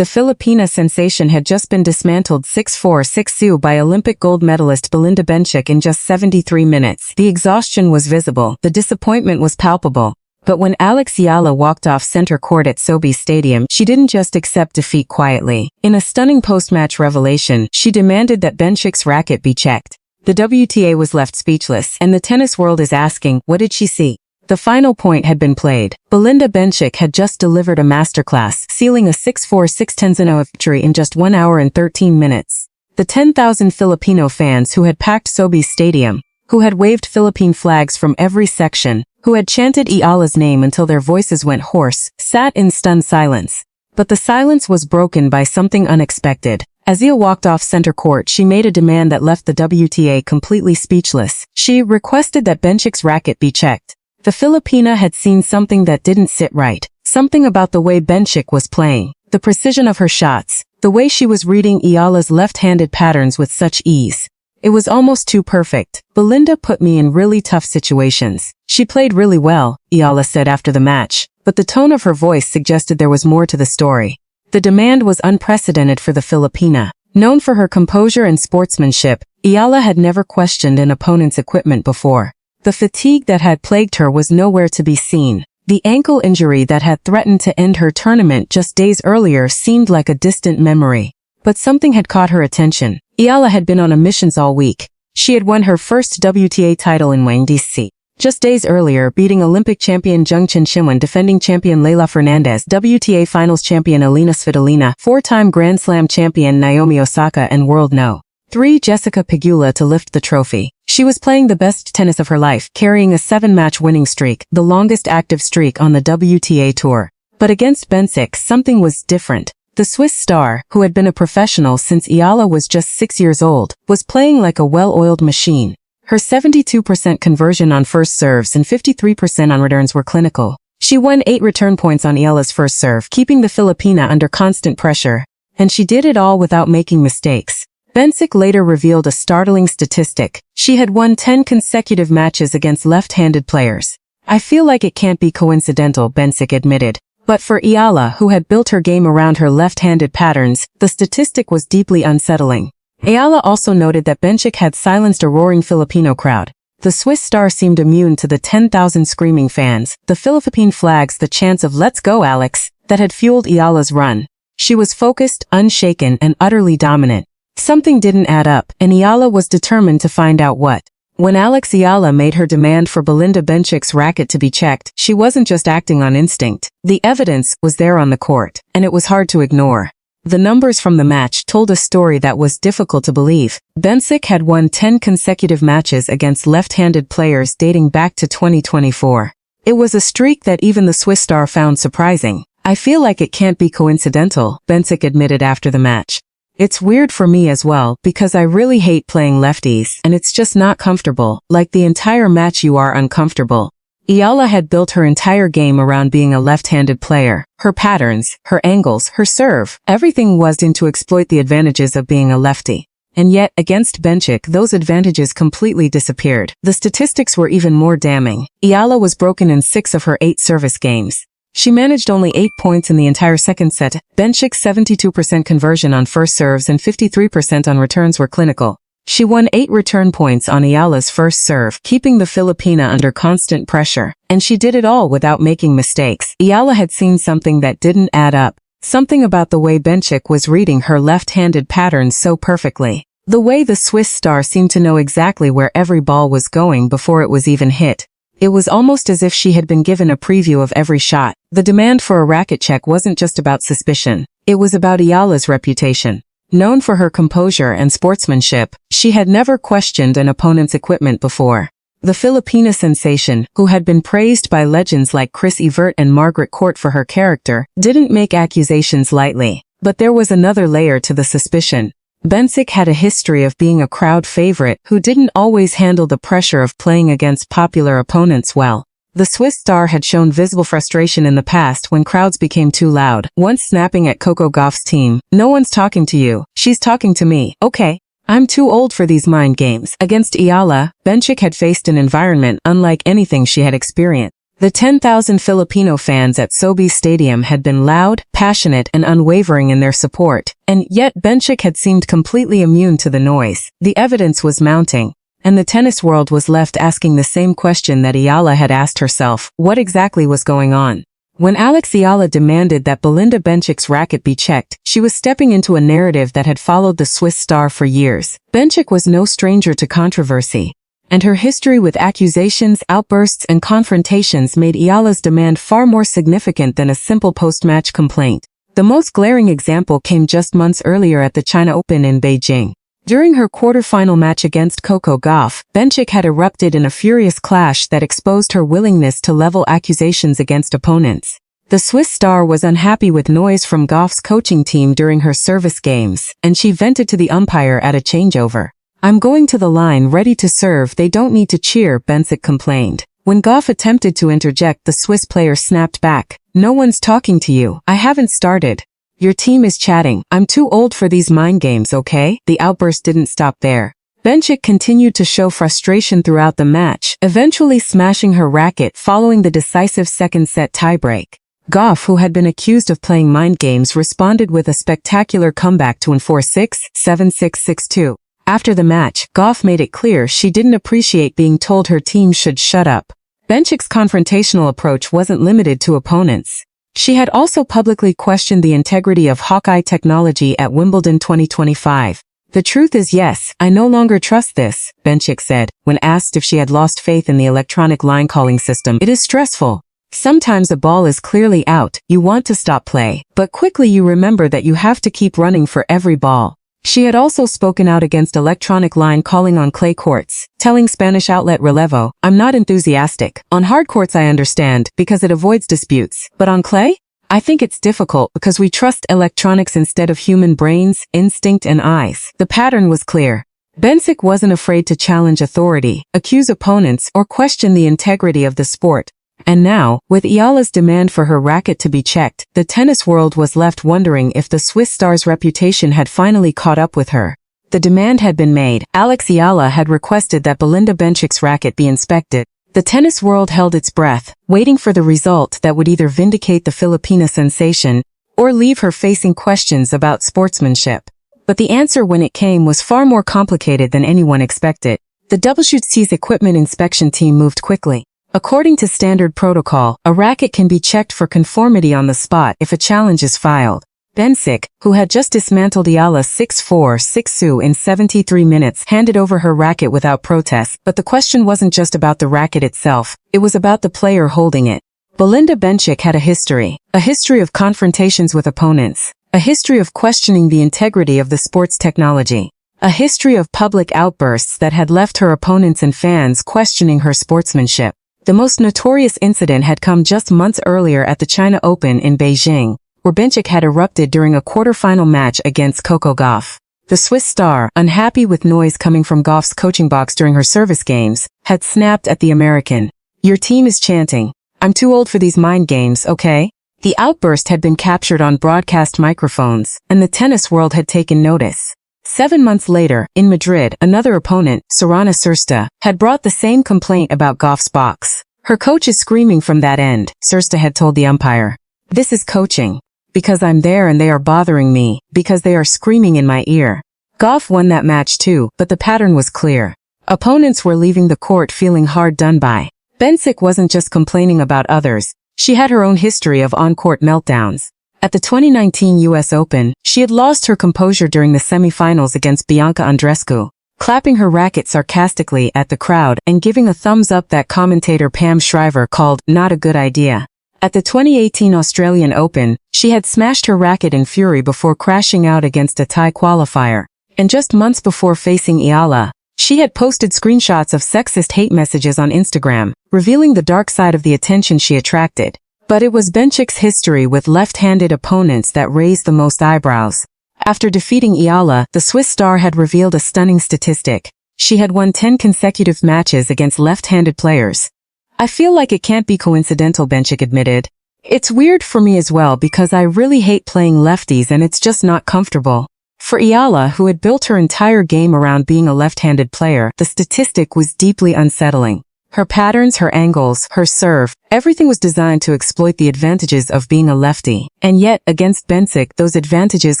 The Filipina sensation had just been dismantled 6-4, 6-2 by Olympic gold medalist Belinda Bencic in just 73 minutes. The exhaustion was visible, the disappointment was palpable. But when Alex Eala walked off center court at Sobeys Stadium, she didn't just accept defeat quietly. In a stunning post-match revelation, she demanded that Bencic's racket be checked. The WTA was left speechless, and the tennis world is asking, what did she see? The final point had been played. Belinda Bencic had just delivered a masterclass, sealing a 6-4, 6-10 victory in just 1 hour and 13 minutes. The 10,000 Filipino fans who had packed Sobeys Stadium, who had waved Philippine flags from every section, who had chanted Eala's name until their voices went hoarse, sat in stunned silence. But the silence was broken by something unexpected. As Eala walked off center court, she made a demand that left the WTA completely speechless. She requested that Bencic's racket be checked. The Filipina had seen something that didn't sit right. Something about the way Bencic was playing, the precision of her shots, the way she was reading Eala's left-handed patterns with such ease. It was almost too perfect. Belinda put me in really tough situations. She played really well, Eala said after the match, but the tone of her voice suggested there was more to the story. The demand was unprecedented for the Filipina. Known for her composure and sportsmanship, Eala had never questioned an opponent's equipment before. The fatigue that had plagued her was nowhere to be seen. The ankle injury that had threatened to end her tournament just days earlier seemed like a distant memory. But something had caught her attention. Eala had been on a mission all week. She had won her first WTA title in Wang, D.C. Just days earlier, beating Olympic champion Zheng Chen-Chinwen, defending champion Leylah Fernandez, WTA finals champion Elina Svitolina, four-time Grand Slam champion Naomi Osaka, and world No. 3 Jessica Pegula to lift the trophy. She was playing the best tennis of her life, carrying a 7-match winning streak, the longest active streak on the WTA tour. But against Bencic, something was different. The Swiss star, who had been a professional since Eala was just 6 years old, was playing like a well-oiled machine. Her 72% conversion on first serves and 53% on returns were clinical. She won 8 return points on Eala's first serve, keeping the Filipina under constant pressure. And she did it all without making mistakes. Bencic later revealed a startling statistic. She had won 10 consecutive matches against left-handed players. I feel like it can't be coincidental, Bencic admitted. But for Eala, who had built her game around her left-handed patterns, the statistic was deeply unsettling. Eala also noted that Bencic had silenced a roaring Filipino crowd. The Swiss star seemed immune to the 10,000 screaming fans, the Philippine flags, the chants of "Let's go, Alex," that had fueled Eala's run. She was focused, unshaken, and utterly dominant. Something didn't add up, and Eala was determined to find out what. When Alex Eala made her demand for Belinda Bencic's racket to be checked, she wasn't just acting on instinct. The evidence was there on the court, and it was hard to ignore. The numbers from the match told a story that was difficult to believe. Bencic had won 10 consecutive matches against left-handed players dating back to 2024. It was a streak that even the Swiss star found surprising. I feel like it can't be coincidental, Bencic admitted after the match. It's weird for me as well, because I really hate playing lefties, and it's just not comfortable. Like the entire match you are uncomfortable. Eala had built her entire game around being a left-handed player. Her patterns, her angles, her serve, everything was in to exploit the advantages of being a lefty. And yet, against Bencic, those advantages completely disappeared. The statistics were even more damning. Eala was broken in 6 of her 8 service games. She managed only 8 points in the entire second set. Bencic's 72% conversion on first serves and 53% on returns were clinical. She won 8 return points on Eala's first serve, keeping the Filipina under constant pressure. And she did it all without making mistakes. Eala had seen something that didn't add up. Something about the way Bencic was reading her left-handed patterns so perfectly. The way the Swiss star seemed to know exactly where every ball was going before it was even hit. It was almost as if she had been given a preview of every shot. The demand for a racket check wasn't just about suspicion. It was about Eala's reputation. Known for her composure and sportsmanship, she had never questioned an opponent's equipment before. The Filipina sensation, who had been praised by legends like Chris Evert and Margaret Court for her character, didn't make accusations lightly. But there was another layer to the suspicion. Bencic had a history of being a crowd favorite who didn't always handle the pressure of playing against popular opponents well. The Swiss star had shown visible frustration in the past when crowds became too loud, once snapping at Coco Gauff's team, "No one's talking to you, she's talking to me, okay. I'm too old for these mind games." Against Eala, Bencic had faced an environment unlike anything she had experienced. The 10,000 Filipino fans at Sobeys Stadium had been loud, passionate, and unwavering in their support, and yet Bencic had seemed completely immune to the noise. The evidence was mounting, and the tennis world was left asking the same question that Eala had asked herself: what exactly was going on? When Alex Eala demanded that Belinda Bencic's racket be checked, she was stepping into a narrative that had followed the Swiss star for years. Bencic was no stranger to controversy, and her history with accusations, outbursts, and confrontations made Eala's demand far more significant than a simple post-match complaint. The most glaring example came just months earlier at the China Open in Beijing. During her quarterfinal match against Coco Gauff, Bencic had erupted in a furious clash that exposed her willingness to level accusations against opponents. The Swiss star was unhappy with noise from Gauff's coaching team during her service games, and she vented to the umpire at a changeover. "I'm going to the line ready to serve, they don't need to cheer," Bencic complained. When Gauff attempted to interject, the Swiss player snapped back. "No one's talking to you. I haven't started. Your team is chatting. I'm too old for these mind games, okay?" The outburst didn't stop there. Bencic continued to show frustration throughout the match, eventually smashing her racket following the decisive second-set tiebreak. Gauff, who had been accused of playing mind games, responded with a spectacular comeback to win 4-6, 7-6, 6-2. After the match, Gauff made it clear she didn't appreciate being told her team should shut up. Bencic's confrontational approach wasn't limited to opponents. She had also publicly questioned the integrity of Hawkeye technology at Wimbledon 2025. "The truth is, yes, I no longer trust this," Bencic said, when asked if she had lost faith in the electronic line calling system. "It is stressful. Sometimes a ball is clearly out, you want to stop play, but quickly you remember that you have to keep running for every ball." She had also spoken out against electronic line calling on clay courts, telling Spanish outlet Relevo, "I'm not enthusiastic. On hard courts I understand, because it avoids disputes. But on clay? I think it's difficult because we trust electronics instead of human brains, instinct, and eyes." The pattern was clear. Bencic wasn't afraid to challenge authority, accuse opponents, or question the integrity of the sport. And now, with Eala's demand for her racket to be checked, the tennis world was left wondering if the Swiss star's reputation had finally caught up with her. The demand had been made. Alex Eala had requested that Belinda Bencic's racket be inspected. The tennis world held its breath, waiting for the result that would either vindicate the Filipina sensation or leave her facing questions about sportsmanship. But the answer when it came was far more complicated than anyone expected. The WTA's equipment inspection team moved quickly. According to standard protocol, a racket can be checked for conformity on the spot if a challenge is filed. Bencic, who had just dismantled Eala 6-4, 6-2 in 73 minutes, handed over her racket without protest. But the question wasn't just about the racket itself, it was about the player holding it. Belinda Bencic had a history of confrontations with opponents, a history of questioning the integrity of the sport's technology, a history of public outbursts that had left her opponents and fans questioning her sportsmanship. The most notorious incident had come just months earlier at the China Open in Beijing, where Bencic had erupted during a quarterfinal match against Coco Gauff. The Swiss star, unhappy with noise coming from Gauff's coaching box during her service games, had snapped at the American. "Your team is chanting. I'm too old for these mind games, okay?" The outburst had been captured on broadcast microphones, and the tennis world had taken notice. 7 months later, in Madrid, another opponent, Sorana Cîrstea, had brought the same complaint about Gauff's box. "Her coach is screaming from that end," Cîrstea had told the umpire. "This is coaching. Because I'm there and they are bothering me, because they are screaming in my ear." Gauff won that match too, but the pattern was clear. Opponents were leaving the court feeling hard done by. Bencic wasn't just complaining about others. She had her own history of on-court meltdowns. At the 2019 US Open, she had lost her composure during the semifinals against Bianca Andreescu, clapping her racket sarcastically at the crowd and giving a thumbs up that commentator Pam Shriver called "not a good idea." At the 2018 Australian Open, she had smashed her racket in fury before crashing out against a Thai qualifier. And just months before facing Eala, she had posted screenshots of sexist hate messages on Instagram, revealing the dark side of the attention she attracted. But it was Bencic's history with left-handed opponents that raised the most eyebrows. After defeating Eala, the Swiss star had revealed a stunning statistic. She had won 10 consecutive matches against left-handed players. "I feel like it can't be coincidental," Bencic admitted. "It's weird for me as well because I really hate playing lefties and it's just not comfortable." For Eala, who had built her entire game around being a left-handed player, the statistic was deeply unsettling. Her patterns, her angles, her serve, everything was designed to exploit the advantages of being a lefty. And yet, against Bencic, those advantages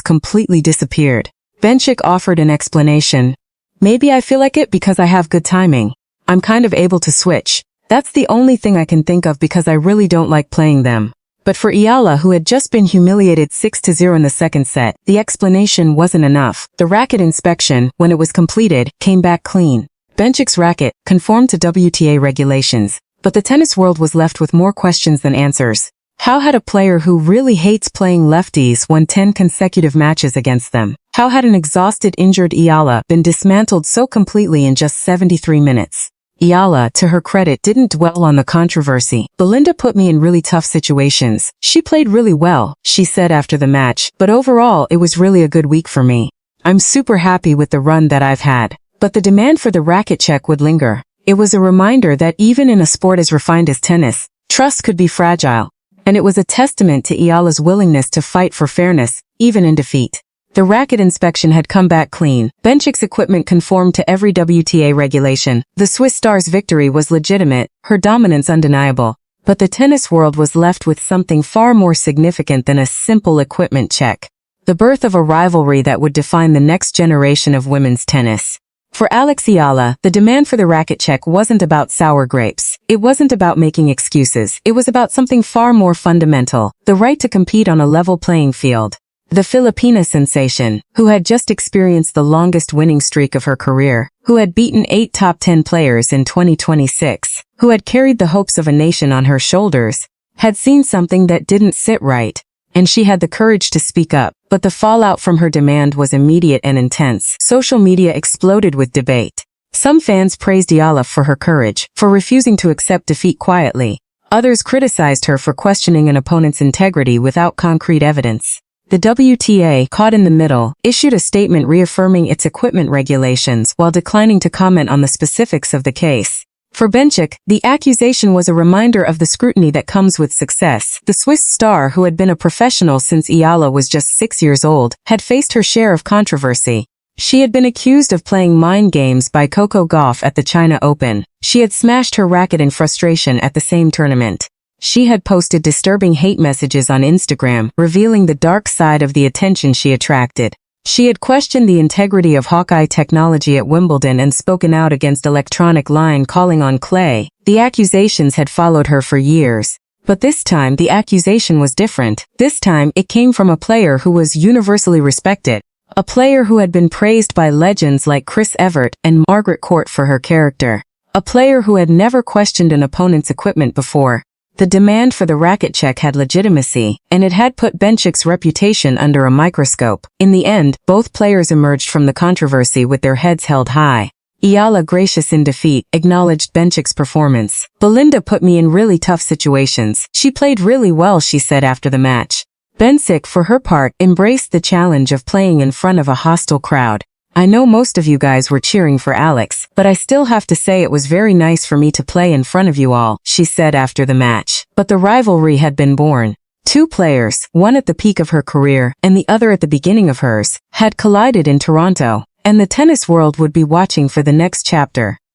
completely disappeared. Bencic offered an explanation. Maybe I feel like it because I have good timing. I'm kind of able to switch. That's the only thing I can think of because I really don't like playing them. But for Eala, who had just been humiliated 6-0 in the second set, the explanation wasn't enough. The racket inspection, when it was completed, came back clean. Bencic's racket conformed to WTA regulations, but the tennis world was left with more questions than answers. How had a player who really hates playing lefties won 10 consecutive matches against them? How had an exhausted, injured Eala been dismantled so completely in just 73 minutes? Eala, to her credit, didn't dwell on the controversy. Belinda put me in really tough situations. She played really well, she said after the match, but overall it was really a good week for me. I'm super happy with the run that I've had. But the demand for the racket check would linger. It was a reminder that even in a sport as refined as tennis, trust could be fragile. And it was a testament to Eala's willingness to fight for fairness, even in defeat. The racket inspection had come back clean. Bencic's equipment conformed to every WTA regulation. The Swiss star's victory was legitimate, her dominance undeniable. But the tennis world was left with something far more significant than a simple equipment check. The birth of a rivalry that would define the next generation of women's tennis. For Alex Eala, the demand for the racket check wasn't about sour grapes. It wasn't about making excuses. It was about something far more fundamental, the right to compete on a level playing field. The Filipina sensation, who had just experienced the longest winning streak of her career, who had beaten 8 top 10 players in 2026, who had carried the hopes of a nation on her shoulders, had seen something that didn't sit right, and she had the courage to speak up. But the fallout from her demand was immediate and intense. Social media exploded with debate. Some fans praised Eala for her courage, for refusing to accept defeat quietly. Others criticized her for questioning an opponent's integrity without concrete evidence. The WTA, caught in the middle, issued a statement reaffirming its equipment regulations while declining to comment on the specifics of the case. For Bencic, the accusation was a reminder of the scrutiny that comes with success. The Swiss star, who had been a professional since Eala was just 6 years old, had faced her share of controversy. She had been accused of playing mind games by Coco Gauff at the China Open. She had smashed her racket in frustration at the same tournament. She had posted disturbing hate messages on Instagram, revealing the dark side of the attention she attracted. She had questioned the integrity of Hawkeye technology at Wimbledon and spoken out against electronic line calling on clay. The accusations had followed her for years. But this time, the accusation was different. This time, it came from a player who was universally respected. A player who had been praised by legends like Chris Evert and Margaret Court for her character. A player who had never questioned an opponent's equipment before. The demand for the racket check had legitimacy, and it had put Bencic's reputation under a microscope. In the end, both players emerged from the controversy with their heads held high. Eala, gracious in defeat, acknowledged Bencic's performance. Belinda put me in really tough situations. She played really well, she said after the match. Bencic, for her part, embraced the challenge of playing in front of a hostile crowd. I know most of you guys were cheering for Alex, but I still have to say it was very nice for me to play in front of you all, she said after the match. But the rivalry had been born. Two players, one at the peak of her career and the other at the beginning of hers, had collided in Toronto, and the tennis world would be watching for the next chapter.